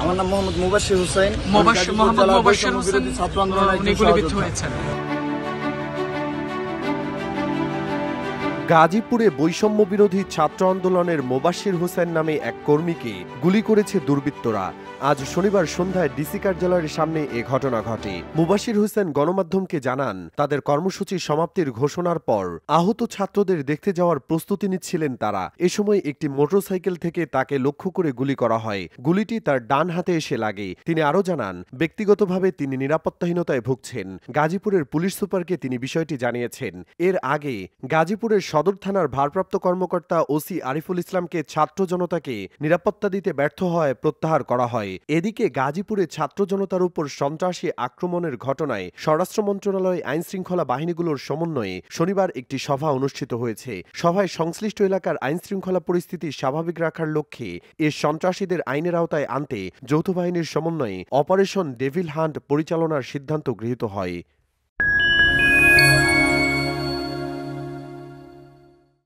আমার নাম মোহাম্মদ মুবাশশির হোসেন। মোহাম্মদ মুবাশশির হোসেন ছাত্র আন্দোলনের গুলিবিদ্ধ হয়েছেন। গাজীপুরে বৈষম্য বিরোধী ছাত্র আন্দোলনের মুবাশশির হোসেন নামে এক কর্মীকে গুলি করেছে দুর্বৃত্তরা। আজ শনিবার সন্ধ্যায় ডিসি কার্যালয়ের সামনে এ ঘটনা ঘটে। মুবাশশির হোসেন গণমাধ্যমকে জানান, তাদের কর্মসূচি সমাপ্তির ঘোষণার পর আহত ছাত্রদের দেখতে যাওয়ার প্রস্তুতি নিচ্ছিলেন তারা। এ সময় একটি মোটরসাইকেল থেকে তাকে লক্ষ্য করে গুলি করা হয়। গুলিটি তার ডান হাতে এসে লাগে। তিনি আরও জানান, ব্যক্তিগতভাবে তিনি নিরাপত্তাহীনতায় ভুগছেন। গাজীপুরের পুলিশ সুপারকে তিনি বিষয়টি জানিয়েছেন। এর আগে গাজীপুরের সদর থানার ভারপ্রাপ্ত কর্মকর্তা ওসি আরিফুল ইসলামকে ছাত্র জনতাকে নিরাপত্তা দিতে ব্যর্থ হওয়ায় প্রত্যাহার করা হয়। এদিকে গাজীপুরে ছাত্র জনতার উপর সন্ত্রাসী আক্রমণের ঘটনায় স্বরাষ্ট্র মন্ত্রণালয় আইনশৃঙ্খলা বাহিনীগুলোর সমন্বয়ে শনিবার একটি সভা অনুষ্ঠিত হয়েছে। সভায় সংশ্লিষ্ট এলাকার আইনশৃঙ্খলা পরিস্থিতি স্বাভাবিক রাখার লক্ষ্যে এ সন্ত্রাসীদের আইনের আওতায় আনতে যৌথ বাহিনীর সমন্বয়ে অপারেশন ডেভিল হান্ট পরিচালনার সিদ্ধান্ত গৃহীত হয়।